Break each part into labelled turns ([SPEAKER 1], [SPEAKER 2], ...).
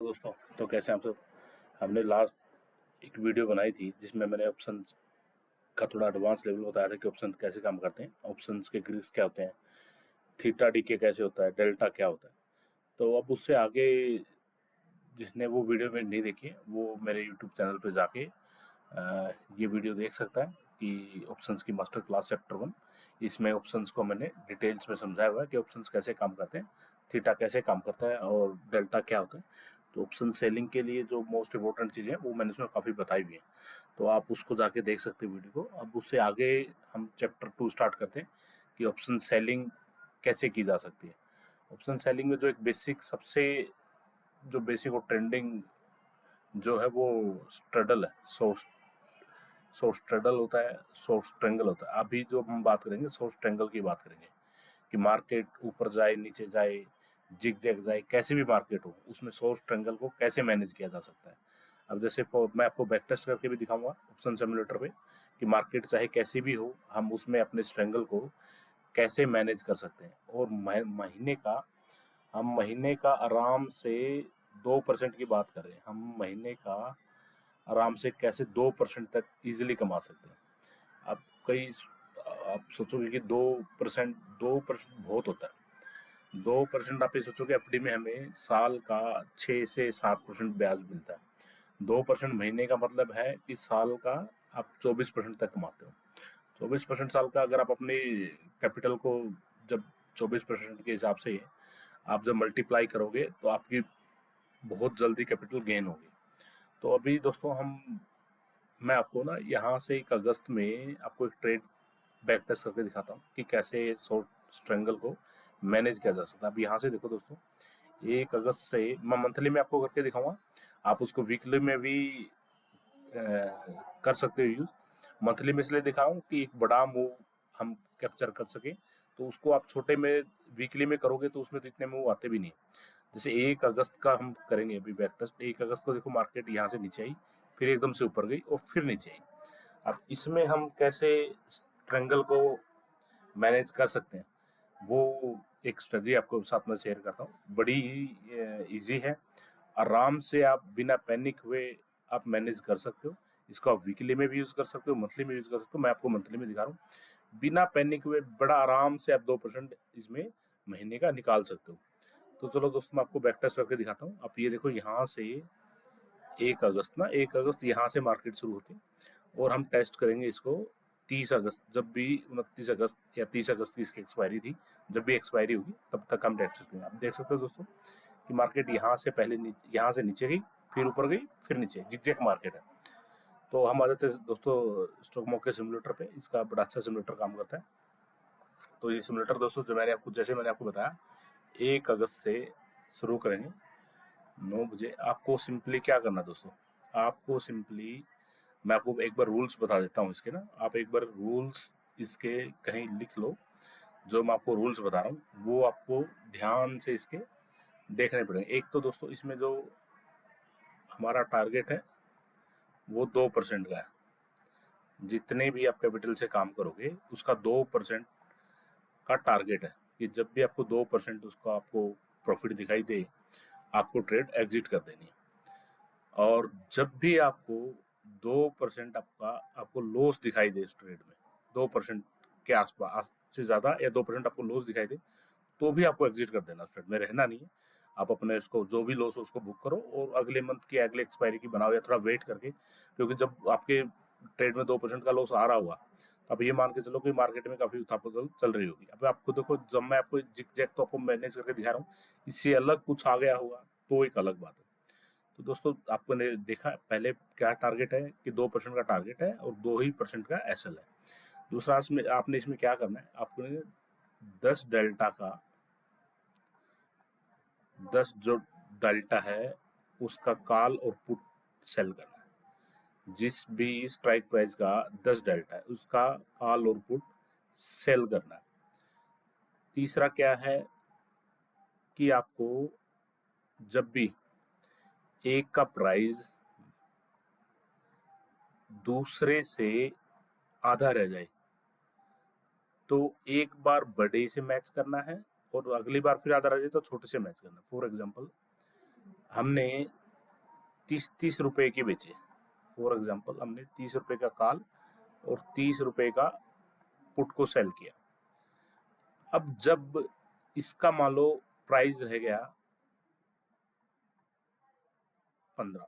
[SPEAKER 1] दोस्तों, तो कैसे हैं आप सब। हमने लास्ट एक वीडियो बनाई थी जिसमें मैंने ऑप्शंस का थोड़ा एडवांस लेवल बताया था कि ऑप्शन कैसे काम करते हैं, ऑप्शंस के ग्रीक्स क्या होते हैं, थीटा डी के कैसे होता है, डेल्टा क्या होता है। तो अब उससे आगे जिसने वो वीडियो में नहीं देखी है वो मेरे यूट्यूब चैनल पे जाके ये वीडियो देख सकता है कि ऑप्शंस की मास्टर क्लास चैप्टर 1। इसमें ऑप्शंस को मैंने डिटेल्स में समझाया हुआ है कि ऑप्शंस कैसे काम करते हैं, थीटा कैसे काम करता है और डेल्टा क्या होता है। तो ऑप्शन सेलिंग के लिए जो मोस्ट इम्पोर्टेंट चीज़ें हैं वो मैंने उसमें काफ़ी बताई हुई हैं, तो आप उसको जाके देख सकते हैं वीडियो को। अब उससे आगे हम चैप्टर 2 स्टार्ट करते हैं कि ऑप्शन सेलिंग कैसे की जा सकती है। ऑप्शन सेलिंग में जो एक बेसिक सबसे जो बेसिक और ट्रेंडिंग जो है वो स्ट्रडल है, सोर्स ट्रेडल होता है, सोर्स ट्रेंगल होता है। अभी जो हम बात करेंगे सोर्स ट्रेंगल की बात करेंगे कि मार्केट ऊपर जाए नीचे जाए जिग जैग जाए, कैसे भी मार्केट हो उसमें सोर्स ट्रेंगल को कैसे मैनेज किया जा सकता है। अब जैसे मैं आपको बैक टेस्ट करके भी दिखाऊंगा ऑप्शन सिमुलेटर पे कि मार्केट चाहे कैसी भी हो हम उसमें अपने स्ट्रेंगल को कैसे मैनेज कर सकते हैं। और महीने का आराम से 2% की बात कर रहे हैं, हम महीने का आराम से कैसे 2% तक इजीली कमा सकते हैं। आप कई आप सोचोगे कि 2% बहुत होता है। 2% आप ये सोचोगे एफडी में हमें साल का 6 से 7% ब्याज मिलता है। 2% महीने का मतलब है कि साल का आप 24% तक कमाते हो। 24% साल का अगर आप अपने कैपिटल को जब 24% के हिसाब से आप जब मल्टीप्लाई करोगे तो आपकी बहुत जल्दी कैपिटल गेन होगी। तो अभी दोस्तों मैं आपको ना यहाँ से 1 अगस्त में आपको एक ट्रेड बैक टेस्ट करके दिखाता हूँ कि कैसे शॉर्ट स्ट्रेंगल को मैनेज किया जा सकता है। अब यहाँ से देखो दोस्तों, 1 अगस्त से मैं मंथली में आपको करके दिखाऊंगा, आप उसको वीकली में भी कर सकते हो यूज। मंथली में इसलिए दिखा रहा हूँ कि एक बड़ा मूव हम कैप्चर कर सके, तो उसको आप छोटे में वीकली में करोगे तो उसमें तो इतने मूव आते भी नहीं। जैसे 1 अगस्त का हम करेंगे अभी बैक टेस्ट। 1 अगस्त को देखो मार्केट यहाँ से नीचे आई, फिर एकदम से ऊपर गई और फिर नीचे आई। अब इसमें हम कैसे ट्रेंगल को मैनेज कर सकते हैं वो एक स्ट्रेटजी आपको साथ में शेयर करता हूँ। बड़ी ही ईजी है, आराम से आप बिना पैनिक हुए आप मैनेज कर सकते हो। इसको आप वीकली में भी यूज कर सकते हो, मंथली में यूज कर सकते हो। मैं आपको मंथली में दिखा रहा हूँ, बिना पैनिक हुए बड़ा आराम से आप 2% इसमें महीने का निकाल सकते हो। तो चलो दोस्तों मैं आपको बैक टेस्ट करके दिखाता हूँ। आप ये देखो यहाँ से 1 अगस्त यहाँ से मार्केट शुरू होती है और हम टेस्ट करेंगे इसको 30 अगस्त, जब भी 29 अगस्त या 30 अगस्त की इसकी एक्सपायरी थी, जब भी एक्सपायरी होगी तब तक हम टेस्ट करेंगे। आप देख सकते हो दोस्तों कि मार्केट यहाँ से पहले यहाँ से नीचे गई, फिर ऊपर गई, फिर नीचे, जिगजैग मार्केट है। तो हम आ जाते हैं दोस्तों स्टॉक मार्केट सिमुलेटर पे। इसका बड़ा अच्छा सिमुलेटर काम करता है। तो ये सिमुलेटर दोस्तों जो मैंने आपको बताया 1 अगस्त से शुरू करेंगे 9 बजे। आपको सिंपली क्या करना दोस्तों, आपको सिंपली मैं आपको एक बार रूल्स बता देता हूँ इसके ना। आप एक बार रूल्स इसके कहीं लिख लो, जो मैं आपको रूल्स बता रहा हूँ वो आपको ध्यान से इसके देखने पड़ेंगे। एक तो दोस्तों इसमें जो हमारा टारगेट है वो 2% का है। जितने भी आप कैपिटल से काम करोगे उसका 2% का टारगेट है कि जब भी आपको 2% उसका आपको प्रॉफिट दिखाई दे आपको ट्रेड एग्जिट कर देनी है। और जब भी आपको 2% आपको लॉस दिखाई दे इस ट्रेड में, 2% के आसपास से ज्यादा या 2% आपको लॉस दिखाई दे तो भी आपको एग्जिट कर देना, उस ट्रेड में रहना नहीं है। आप अपने उसको जो भी लॉस हो उसको बुक करो और अगले मंथ की अगले एक्सपायरी की बनाओ या थोड़ा वेट करके, क्योंकि जब आपके ट्रेड में 2% का लॉस आ रहा हुआ तो आप ये मान के चलो कि मार्केट में काफी उथापतल चल रही होगी। अब आपको देखो, जब मैं आपको जिग जैग तो आपको मैनेज करके दिखा रहा हूँ, इससे अलग कुछ आ गया होगा तो एक अलग बात है। तो दोस्तों आपको ने देखा पहले क्या टारगेट है कि 2% का टारगेट है और 2% का एसएल है। दूसरा इसमें आपने इसमें क्या करना है, आपको 10 डेल्टा का 10 जो डेल्टा है उसका कॉल और पुट सेल करना है। जिस भी स्ट्राइक प्राइस का 10 डेल्टा है उसका कॉल और पुट सेल करना है। तीसरा क्या है कि आपको जब भी एक का प्राइस दूसरे से आधा रह जाए तो एक बार बड़े से मैच करना है और अगली बार फिर आधा रह जाए तो छोटे से मैच करना है। फॉर एग्जांपल हमने 30 रुपए के बेचे। फॉर एग्जाम्पल हमने 30 रुपए का कॉल और 30 रुपए का पुट को सेल किया। अब जब इसका मान लो प्राइस रह गया 15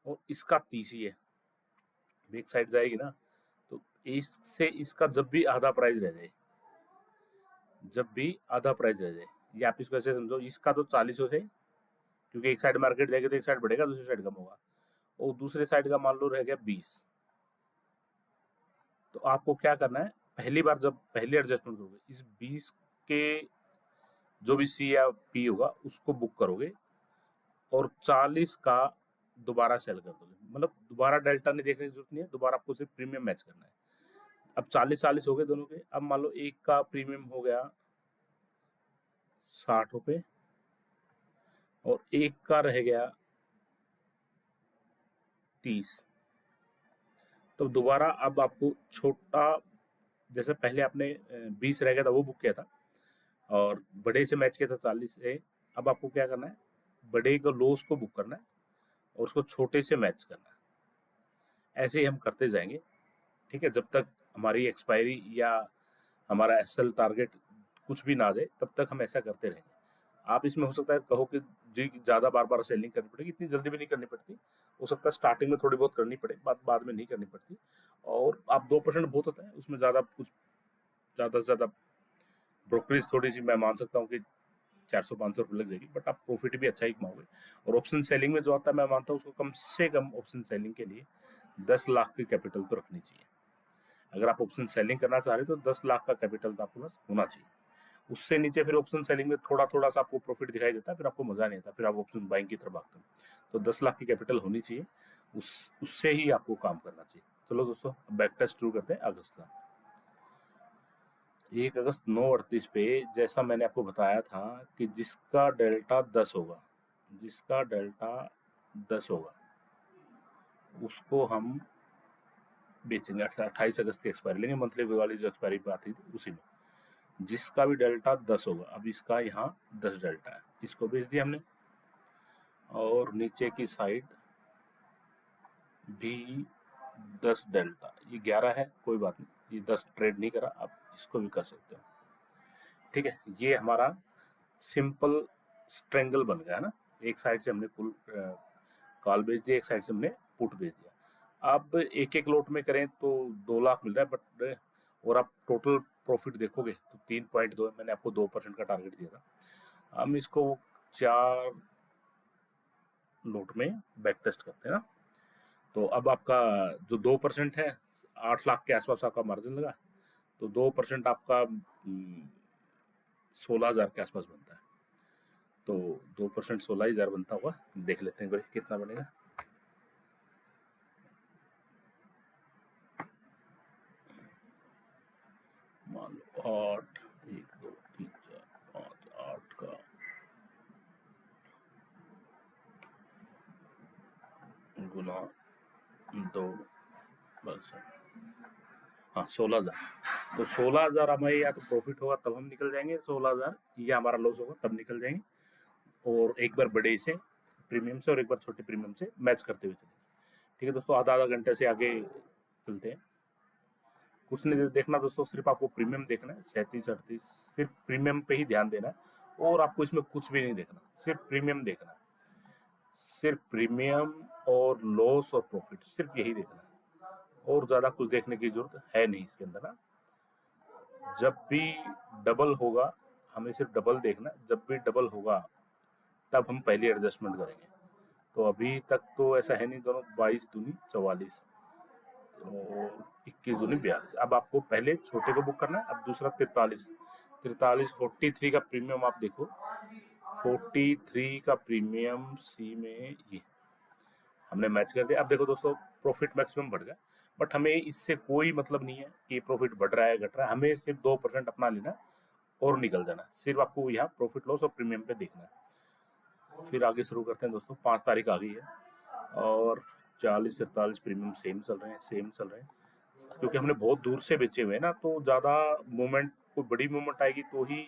[SPEAKER 1] और इसका 30 ही है, एक साइड जाएगी ना, तो इससे इसका जब भी आधा प्राइस रह जाए, जब भी आधा प्राइस रह जाए, या आप इसको ऐसे समझो, इसका तो 40 हो जाए क्योंकि एक साइड मार्केट जाएगी तो एक साइड बढ़ेगा दूसरी साइड कम होगा, और दूसरे साइड का मान लो रह गया 20। तो आपको क्या करना है, पहली बार जब पहली एडजस्टमेंट करोगे, इस 20 के जो भी सी या पी होगा उसको बुक करोगे और 40 का दोबारा सेल कर दोगे। मतलब दोबारा डेल्टा नहीं देखने की जरूरत नहीं है, दोबारा आपको सिर्फ प्रीमियम मैच करना है। अब 40-40 हो गए दोनों के। अब मान लो एक का प्रीमियम हो गया 60 रुपए और एक का रह गया 30। तो दोबारा अब आपको छोटा, जैसे पहले आपने 20 रह गया था वो बुक किया था और बड़े से मैच किया था 40 से, अब आपको क्या करना है, बड़े को लॉस को बुक करना है और उसको छोटे से मैच करना है। ऐसे ही हम करते जाएंगे, ठीक है, जब तक हमारी एक्सपायरी या हमारा एसएल टारगेट कुछ भी ना आ जाए तब तक हम ऐसा करते रहेंगे। आप इसमें हो सकता है कहो कि जी ज़्यादा बार बार सेलिंग करनी पड़ेगी, इतनी जल्दी भी नहीं करनी पड़ती। हो सकता है स्टार्टिंग में थोड़ी बहुत करनी पड़े, बाद में नहीं करनी पड़ती। और आप 2% बहुत होता है, उसमें ज़्यादा कुछ, ज़्यादा से ज़्यादा ब्रोकरेज थोड़ी सी मैं मान सकता हूँ कि 400-500 रुपये लग जाएगी, बट आप प्रॉफिट भी अच्छा ही कमाओगे। और ऑप्शन सेलिंग में जो आता है मैं मानता हूँ उसको कम से कम ऑप्शन सेलिंग के लिए 10 लाख की कैपिटल तो रखनी चाहिए। अगर आप ऑप्शन सेलिंग करना चाह रहे हो तो 10 लाख का कैपिटल तो आपके पास होना चाहिए। उससे नीचे फिर ऑप्शन सेलिंग में थोड़ा थोड़ा सा आपको प्रॉफिट दिखाई देता है, फिर आपको मजा नहीं आता, फिर आप ऑप्शन बाइंग की तरफ भागते हैं। तो 10 लाख की कैपिटल होनी चाहिए, उससे ही आपको काम करना चाहिए। चलो दोस्तों, बैक टेस्ट शुरू करते हैं अगस्त का। 1 अगस्त 9:38 पे जैसा मैंने आपको बताया था कि जिसका डेल्टा 10 होगा, जिसका डेल्टा 10 होगा उसको हम बेचेंगे। 28 अगस्त की एक्सपायरी लेंगे, मंथली वाली जो एक्सपायरी पे आती थी उसी में। जिसका भी डेल्टा 10 होगा, अब इसका यहाँ 10 डेल्टा है, इसको बेच दिया हमने। और नीचे की साइड भी 10 डेल्टा, ये 11 है, कोई बात नहीं, ये 10 ट्रेड नहीं करा, आप इसको भी कर सकते हो। ठीक है, ये हमारा सिंपल स्ट्रेंगल बन गया ना। एक साइड से हमने कुल कॉल बेच दिया, एक साइड से हमने पुट बेच दिया। अब एक एक लोट में करें तो 2 लाख मिल रहा है, बट और आप टोटल प्रॉफिट देखोगे तो 3.2 है। मैंने आपको 2% का टारगेट दिया था। हम इसको 4 लोट में बैक टेस्ट करते हैं ना। तो अब आपका जो 2% है, 8 लाख के आसपास आपका मार्जिन लगा, तो 2% आपका 16,000 के आसपास बनता है। तो 2% 16,000 बनता होगा, देख लेते हैं कितना बनेगा। मान लो 8, 1 2 3 4 5 8 का 2 बस, हाँ 16,000। तो 16,000 हमें या तो प्रॉफिट होगा तब हम निकल जाएंगे, 16,000 या हमारा लॉस होगा तब निकल जाएंगे। और एक बार बड़े से प्रीमियम से और एक बार छोटे प्रीमियम से मैच करते हुए चलेंगे। ठीक है दोस्तों, आधा घंटे से आगे चलते हैं। कुछ नहीं देखना दोस्तों, सिर्फ आपको प्रीमियम देखना है, 37-38, सिर्फ प्रीमियम पे ही ध्यान देना है। और आपको इसमें कुछ भी नहीं देखना, सिर्फ प्रीमियम देखना है, सिर्फ प्रीमियम और लॉस और प्रॉफिट, सिर्फ यही देखना है। और ज्यादा कुछ देखने की जरूरत है नहीं इसके अंदर ना। जब भी डबल होगा हमें सिर्फ डबल देखना, जब भी डबल होगा तब हम पहली एडजस्टमेंट करेंगे। तो अभी तक तो ऐसा है नहीं, दोनों 22 दूनी 44 और 21 दूनी 42। अब आपको पहले छोटे को बुक करना है, अब दूसरा 43 43 का प्रीमियम आप देखो, 43 का प्रीमियम सी में ये हमने मैच कर दिया। अब देखो दोस्तों, प्रॉफिट मैक्सिमम बढ़ गया, बट हमें इससे कोई मतलब नहीं है कि प्रॉफिट बढ़ रहा है घट रहा है, हमें सिर्फ 2% अपना लेना और निकल जाना। सिर्फ आपको यहाँ प्रॉफिट लॉस और प्रीमियम पे देखना है। फिर आगे शुरू करते हैं दोस्तों। 5 तारीख आ गई है और 40-47 प्रीमियम सेम चल रहे हैं, क्योंकि हमने बहुत दूर से बेचे हुए हैं ना, तो ज्यादा मूवमेंट, कोई बड़ी मूवमेंट आएगी तो ही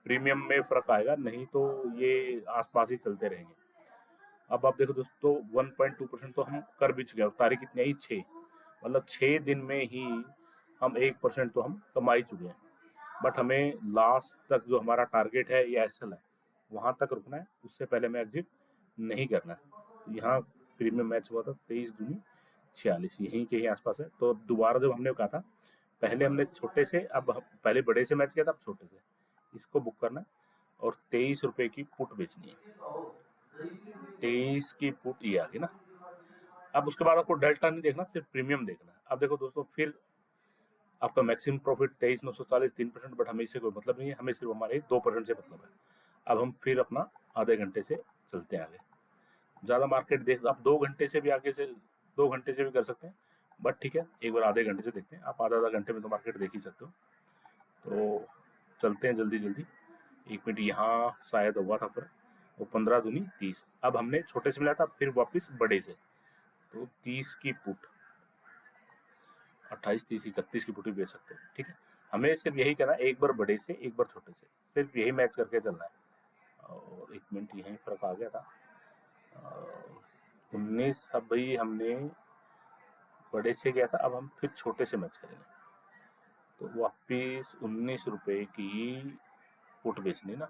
[SPEAKER 1] प्रीमियम में फर्क आएगा, नहीं तो ये आसपास ही चलते रहेंगे। अब आप देखो दोस्तों 1.2% तो हम कर भी चुके हैं, तारीख कितनी आई 6, मतलब 6 दिन में ही हम 1% तो हम कमा ही चुके हैं। बट हमें लास्ट तक जो हमारा टारगेट है या एसएल है वहां तक रुकना है, उससे पहले हमें एग्जिट नहीं करना है। तो यहाँ प्रीमियम मैच हुआ था 23 दूनी 46, यहीं के ही आसपास है। तो दोबारा जब हमने कहा था, पहले हमने छोटे से, पहले बड़े से मैच किया था, अब छोटे से इसको बुक करना है और 23 रुपए की पुट बेचनी है। 23 की पुट ये आ गई ना। अब उसके बाद आपको डेल्टा नहीं देखना, सिर्फ प्रीमियम देखना है। अब देखो दोस्तों, फिर आपका मैक्सिमम प्रॉफिट 23,940, 3%, बट हमें इससे कोई मतलब नहीं है, हमें सिर्फ हमारे 2% से मतलब है। अब हम फिर अपना आधे घंटे से चलते हैं आगे। ज़्यादा मार्केट देख, आप 2 घंटे से भी आगे से 2 घंटे से भी कर सकते हैं, बट ठीक है, एक बार आधे घंटे से देखते हैं। आप आधा घंटे में तो मार्केट देख ही सकते हो। तो चलते हैं जल्दी जल्दी। 1 मिनट, यहाँ शायद हुआ था फर्क, वो 15 दूनी 30। अब हमने छोटे से मिला था, फिर वापस बड़े से, तो 30 की पुट, 28, 30, 31 की पुट भी बेच सकते हैं। ठीक है, हमें सिर्फ यही करना है, एक बार बड़े से एक बार छोटे से, सिर्फ यही मैच करके चलना है। और 1 मिनट, यही फर्क आ गया था 19। अब भाई हमने बड़े से किया था, अब हम फिर छोटे से मैच करेंगे। तो वापिस 19 रुपए की पुट बेचनी ना,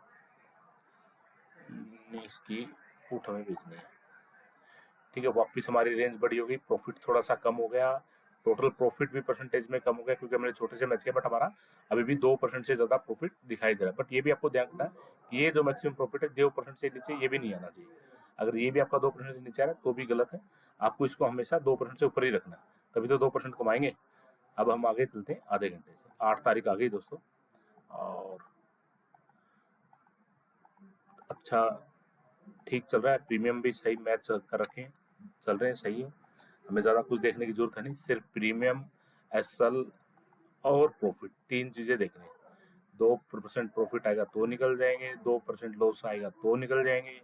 [SPEAKER 1] 19 की पुट हमें बेचनी है। ठीक है, वापिस हमारी रेंज बड़ी हो गई, प्रॉफिट थोड़ा सा कम हो गया, टोटल प्रॉफिट भी परसेंटेज में कम हो गया क्योंकि हमने छोटे से मैच किया, बट हमारा अभी भी 2% से ज्यादा प्रॉफिट दिखाई दे रहा है। बट ये भी आपको ध्यान रखना है कि ये जो मैक्सिमम प्रॉफिट है 2% से नीचे ये भी नहीं आना चाहिए। अगर ये भी आपका 2% से नीचे आ रहा है तो भी गलत है, आपको इसको हमेशा 2% से ऊपर ही रखना है, तभी तो 2% कमाएंगे। अब हम आगे चलते हैं आधे घंटे से। 8 तारीख आ गई दोस्तों, और अच्छा ठीक चल रहा है, प्रीमियम भी सही मैच कर रखे हैं, चल रहे हैं, सही है। हमें ज़्यादा कुछ देखने की जरूरत है नहीं, सिर्फ प्रीमियम, एसएल और प्रॉफिट, 3 चीज़ें देखनी है। 2% प्रॉफिट आएगा तो निकल जाएंगे, 2% लॉस आएगा तो निकल जाएंगे,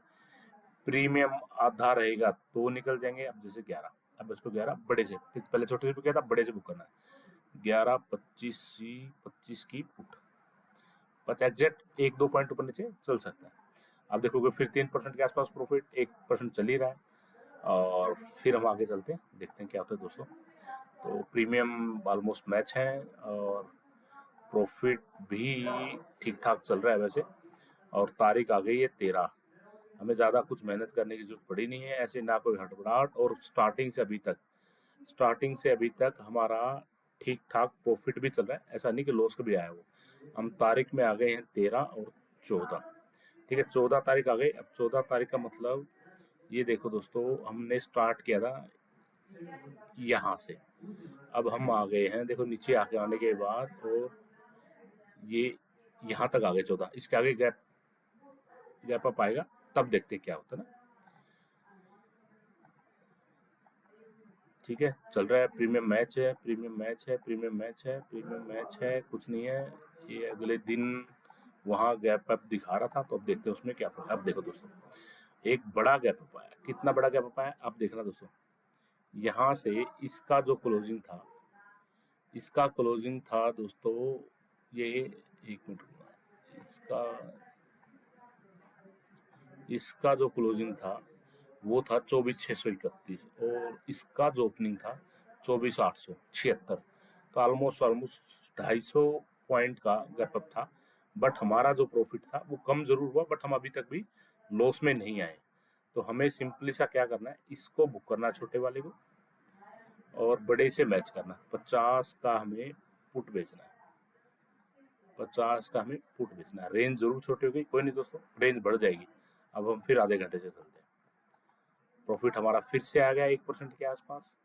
[SPEAKER 1] प्रीमियम आधा रहेगा तो निकल जाएंगे। अब जैसे 11, अब इसको 11 बड़े से, पहले छोटे से भी किया था, बड़े से बुक करना है। 11, 25 की पुट, 50 एग्जैक्ट 1-2 पॉइंट ऊपर नीचे चल सकता है। अब देखोगे फिर 3% के आसपास प्रॉफिट, 1% चल ही रहा है। और फिर हम आगे चलते हैं, देखते हैं क्या होता है दोस्तों। तो प्रीमियम ऑलमोस्ट मैच है और प्रॉफिट भी ठीक ठाक चल रहा है वैसे। और तारीख आ गई है 13, हमें ज़्यादा कुछ मेहनत करने की जरूरत पड़ी नहीं है, ऐसे ना कोई हड़बड़ाहट। और स्टार्टिंग से अभी तक हमारा ठीक ठाक प्रॉफिट भी चल रहा है, ऐसा नहीं कि लॉस कभी आया वो। हम तारीख में आ गए हैं 13 और 14। ठीक है, 14 तारीख आ गई। अब 14 तारीख का मतलब ये देखो दोस्तों, हमने स्टार्ट किया था यहाँ से, अब हम आ गए हैं, देखो नीचे आके आने के बाद, और ये यहाँ तक आ गए 14। इसके आगे गैप अप आएगा, तब देखते हैं क्या होता है ना। ठीक है, चल रहा है, प्रीमियम मैच है, प्रीमियम मैच है, प्रीमियम मैच है, प्रीमियम मैच है, कुछ नहीं है। ये अगले दिन वहाँ गैप अप दिखा रहा था, तो अब देखते हैं उसमें क्या। अब देखो दोस्तों, एक बड़ा गैप अप आया। कितना बड़ा गैप अप आया अब देखना दोस्तों, यहाँ से इसका जो क्लोजिंग था, इसका क्लोजिंग था दोस्तों, ये 1 मिनट, इसका जो क्लोजिंग था वो था 24,631, और इसका जो ओपनिंग था 24,876। तो ऑलमोस्ट 250 पॉइंट का गैप अप था। बट हमारा जो प्रॉफिट था वो कम जरूर हुआ, बट हम अभी तक भी लॉस में नहीं आए। तो हमें सिंपली सा क्या करना है, इसको बुक करना है छोटे वाले को, और बड़े से मैच करना। 50 का हमें पुट बेचना है, 50 का हमें पुट बेचना है। रेंज जरूर छोटी हो गई, कोई नहीं दोस्तों, रेंज बढ़ जाएगी। अब हम फिर आधे घंटे से चलते हैं। प्रॉफिट हमारा फिर से आ गया 1% के आसपास,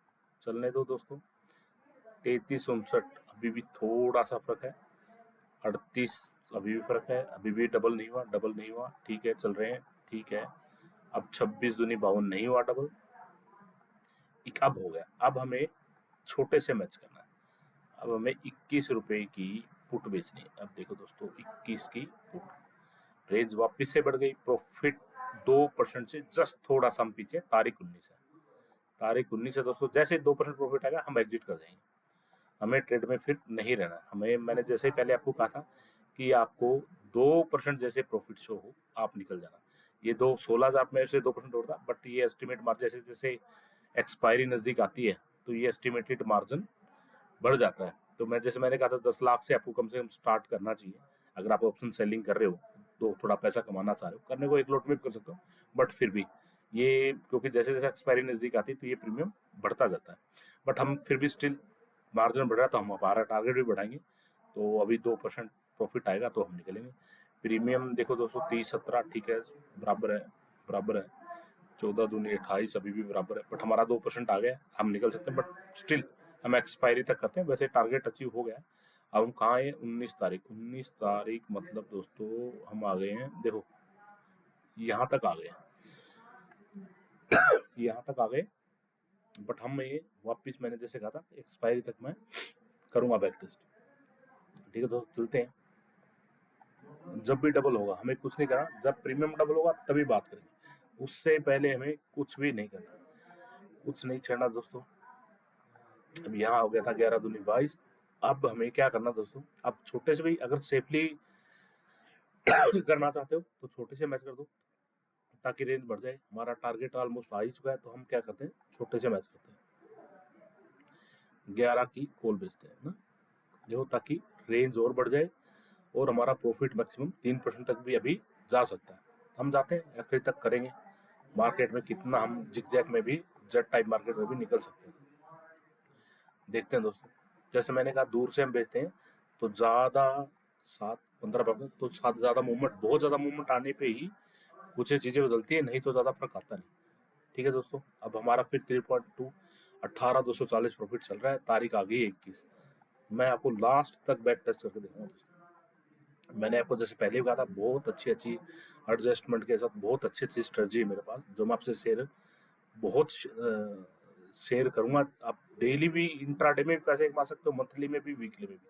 [SPEAKER 1] चलने दो दोस्तों। 33,59, अभी भी थोड़ा सा फर्क है। 38 अभी भी फर्क है, अभी भी डबल नहीं हुआ, डबल नहीं हुआ। ठीक है, चल रहे हैं, ठीक है। अब 26 दूनी 52 नहीं हुआ डबल, अब हो गया। अब हमें छोटे से मैच करना है, अब हमें 21 रुपए की पुट बेचनी है। अब देखो दोस्तों, 21 की पुट, रेंज वापस से बढ़ गई, प्रॉफिट 2% से जस्ट थोड़ा सा हम पीछे, तारीख 19 है, तारीख 19 है दोस्तों। जैसे 2% प्रॉफिट आएगा हम एग्जिट कर जाएंगे, हमें ट्रेड में फिर नहीं रहना। हमें, मैंने जैसे ही पहले आपको कहा था कि आपको 2% जैसे प्रॉफिट शो हो आप निकल जाना, ये 16,000 में से 2% होता, बट ये एस्टिमेट मार्जिन जैसे जैसे एक्सपायरी नजदीक आती है तो ये एस्टिमेटेड मार्जिन बढ़ जाता है। तो मैंने कहा था 10 लाख से आपको कम से कम स्टार्ट करना चाहिए। अगर आप ऑप्शन सेलिंग कर रहे हो तो थोड़ा पैसा कमाना चाह रहे हो, करने को एक लोट में भी कर सकते हो, बट फिर भी ये क्योंकि जैसे जैसे एक्सपायरी नजदीक आती है तो ये प्रीमियम बढ़ता जाता है। बट हम फिर भी स्टिल मार्जिन बढ़ रहा है तो हम हमारा टारगेट भी बढ़ाएंगे। तो अभी 2% प्रॉफिट आएगा तो हम निकलेंगे। प्रीमियम देखो दोस्तों 30-17 ठीक है, बराबर है 14 दूनी 28 अभी भी बराबर है, बट हमारा 2% आ गया, हम निकल सकते हैं, बट स्टिल हम एक्सपायरी तक करते हैं। वैसे टारगेट अचीव हो गया है। अब हम कहाँ है? 19 तारीख मतलब दोस्तों हम आ गए हैं, देखो यहाँ तक आ गए, यहाँ तक आ गए, बट हम ये वापिस मैंने जैसे कहा था एक्सपायरी तक मैं करूंगा बैक टेस्ट। ठीक है दोस्तों, चलते हैं। जब भी डबल होगा हमें कुछ नहीं करना, जब प्रीमियम डबल होगा तभी बात करेंगे, उससे पहले हमें कुछ भी नहीं करना, कुछ नहीं छेड़ना दोस्तों। अब यहाँ हो गया था 11 दूनी 22। अब हमें क्या करना दोस्तों, अब छोटे से भी अगर सेफली करना चाहते हो तो छोटे से मैच कर दो ताकि रेंज बढ़ जाए। हमारा टारगेट ऑलमोस्ट आ ही चुका है तो हम क्या करते हैं, छोटे से मैच करते हैं, 11 की कॉल बेचते हैं ना, जो ताकि रेंज और बढ़ जाए और हमारा प्रॉफिट मैक्सिमम 3% तक भी अभी जा सकता है। हम जाते हैं आखिर तक करेंगे, मार्केट में कितना हम जिग में भी जेड टाइप मार्केट में भी निकल सकते हैं। देखते हैं दोस्तों, जैसे मैंने कहा दूर से हम बेचते हैं तो ज़्यादा 7-15% तो ज़्यादा मूवमेंट, बहुत ज़्यादा मूवमेंट आने पे ही कुछ चीज़ें बदलती है, नहीं तो ज़्यादा फर्क आता नहीं। ठीक है दोस्तों, अब हमारा फिर 3.2 18,240 प्रॉफिट चल रहा है, तारीख आ गई 21। मैं आपको लास्ट तक बैक टेस्ट करके दिखाऊंगा दोस्तों। मैंने आपको जैसे पहले भी कहा था बहुत अच्छी अच्छी एडजस्टमेंट के साथ बहुत अच्छी अच्छी स्ट्रेटजी है मेरे पास, जो मैं आपसे बहुत शेयर करूंगा। आप डेली भी इंट्राडे में भी पैसे कमा सकते हो, मंथली में भी, वीकली में भी।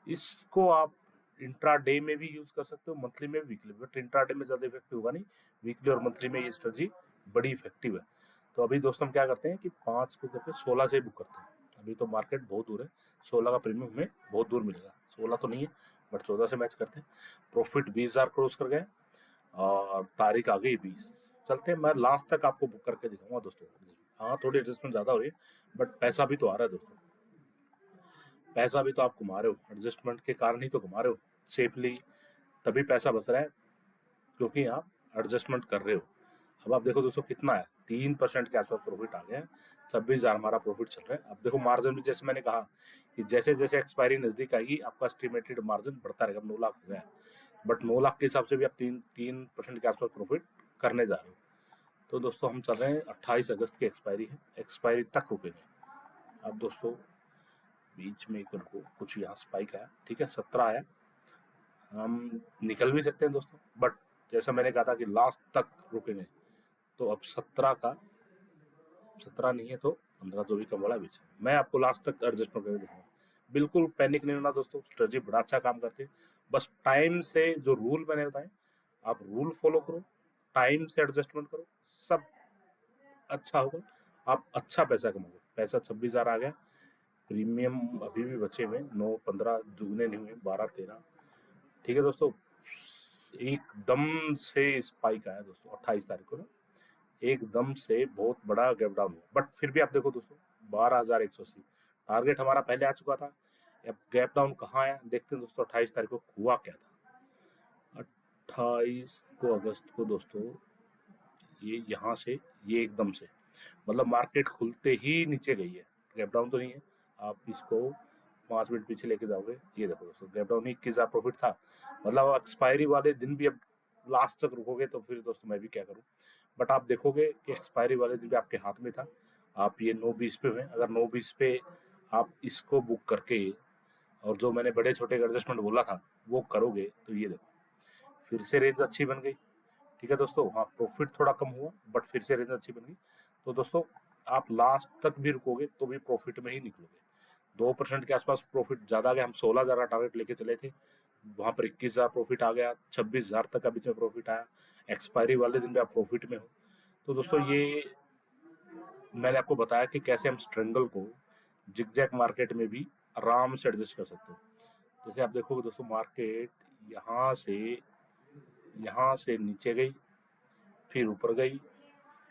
[SPEAKER 1] इसको आप इंट्राडे में भी यूज कर सकते हो, मंथली में भी, वीकली में, बट इंट्राडे में ज्यादा इफेक्टिव होगा नहीं, वीकली और मंथली में ये स्ट्रेटजी बड़ी इफेक्टिव है। तो अभी दोस्तों हम क्या करते हैं कि 5 को करके 16 से बुक करते हैं। अभी तो मार्केट बहुत दूर है, 16 का प्रीमियम हमें बहुत दूर मिलेगा, 16 तो नहीं है बट 14 से मैच करते हैं। प्रॉफिट 20,000 क्रॉस कर गए और तारीख आ गई 20। चलते हैं, मैं लास्ट तक आपको बुक करके दिखाऊंगा दोस्तों। हाँ थोड़ी एडजस्टमेंट ज्यादा हो रही है बट पैसा भी तो आ रहा है दोस्तों, पैसा भी तो आप कमा रहे हो, एडजस्टमेंट के कारण ही तो कमा रहे हो सेफली, तभी पैसा बच रहा है क्योंकि आप एडजस्टमेंट कर रहे हो। अब आप देखो दोस्तों कितना है, 3% के आसपास प्रॉफिट आ गया है, 26,000 हमारा प्रॉफिट चल रहा है। अब देखो मार्जिन भी जैसे मैंने कहा कि जैसे जैसे एक्सपायरी नजदीक आएगी आपका एस्टिमेटेड मार्जिन बढ़ता रहेगा। 9 लाख हो गया है, बट 9 लाख के हिसाब से भी आप 3% के आसपास प्रॉफिट करने जा रहे हो। तो दोस्तों हम चल रहे हैं, 28 अगस्त की एक्सपायरी है, एक्सपायरी तक रुकेंगे। अब दोस्तों बीच में एक को कुछ यहाँ स्पाइक आया, ठीक है 17 आया, हम निकल भी सकते हैं दोस्तों, बट जैसा मैंने कहा था कि लास्ट तक रुकेंगे। तो अब 17 नहीं है तो 15 जो भी कम वाला बीच, मैं आपको लास्ट तक एडजस्ट करके दिखाऊंगा। बिल्कुल पैनिक नहीं होना दोस्तों, स्ट्रेटजी बड़ा अच्छा काम करती है। बस टाइम से जो रूल मैंने बताए आप रूल फॉलो करो, टाइम से एडजस्टमेंट करो, सब अच्छा होगा, आप अच्छा पैसा कमाओगे। पैसा 26,000 आ गया, प्रीमियम अभी भी बचे हुए 9-15 दुगने नहीं हुए, 12-13। ठीक है दोस्तों, एकदम से स्पाइक आया दोस्तों 28 तारीख को ना, एकदम से बहुत बड़ा गैप डाउन हुआ, बट फिर भी आप देखो दोस्तों 12,180 टारगेट हमारा पहले आ चुका था। अब गैप डाउन कहाँ आया देखते हैं दोस्तों, 28 तारीख को हुआ क्या था। 28 को अगस्त को दोस्तों ये यहाँ से ये एकदम से मतलब मार्केट खुलते ही नीचे गई है, गैप डाउन तो नहीं है। आप इसको 5 मिनट पीछे लेके जाओगे, ये देखो दोस्तों गैप डाउन 21,000 प्रॉफिट था, मतलब एक्सपायरी वाले दिन भी अब लास्ट तक रुकोगे तो फिर दोस्तों मैं भी क्या करूँ। बट आप देखोगे कि एक्सपायरी वाले दिन भी आपके हाथ में था, आप ये 9-20 पे हुए, अगर 9-20 पे आप इसको बुक करके और जो मैंने बड़े छोटे एडजस्टमेंट बोला था वो करोगे तो ये देखो फिर से रेंज अच्छी बन गई। ठीक है दोस्तों, हाँ प्रॉफिट थोड़ा कम हुआ बट फिर से रेंज अच्छी बन गई। तो दोस्तों आप लास्ट तक भी रुकोगे तो भी प्रॉफिट में ही निकलोगे। 2% के आसपास प्रॉफिट ज्यादा आ गया, हम 16,000 का टारगेट लेके चले थे, वहां पर 21,000 प्रॉफिट आ गया, 26,000 तक का बीच में प्रॉफिट आया, एक्सपायरी वाले दिन भी आप प्रॉफिट में हो। तो दोस्तों ये मैंने आपको बताया कि कैसे हम स्ट्रेंगल को जिगजैग मार्केट में भी आराम से एडजस्ट कर सकते हो। जैसे आप देखोगे दोस्तों मार्केट यहाँ से नीचे गई, फिर ऊपर गई,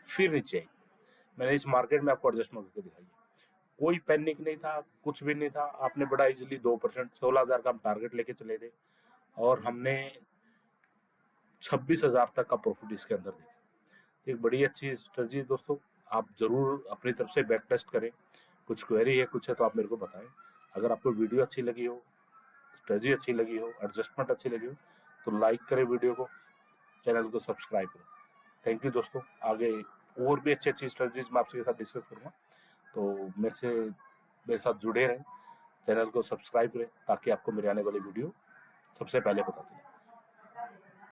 [SPEAKER 1] फिर नीचे आई। मैंने इस मार्केट में आपको एडजस्टमेंट करके दिखाई है। कोई पैनिक नहीं था, कुछ भी नहीं था। आपने बड़ा इजीली 2% 16,000 का हम टारगेट लेके चले थे और हमने 26,000 तक का प्रॉफिट इसके अंदर देखा। एक बड़ी अच्छी स्ट्रेटजी है दोस्तों, आप जरूर अपनी तरफ से बैक टेस्ट करें। कुछ क्वेरी है, कुछ है तो आप मेरे को बताएं। अगर आपको वीडियो अच्छी लगी हो, स्ट्रेटजी अच्छी लगी हो, एडजस्टमेंट अच्छी लगी हो, तो लाइक करें वीडियो को, चैनल को सब्सक्राइब करें। थैंक यू दोस्तों। आगे और भी अच्छी अच्छी स्ट्रेटजीज मैं आपके साथ डिस्कस करूँगा, तो मेरे साथ जुड़े रहें, चैनल को सब्सक्राइब करें ताकि आपको मेरे आने वाली वीडियो सबसे पहले पता चले।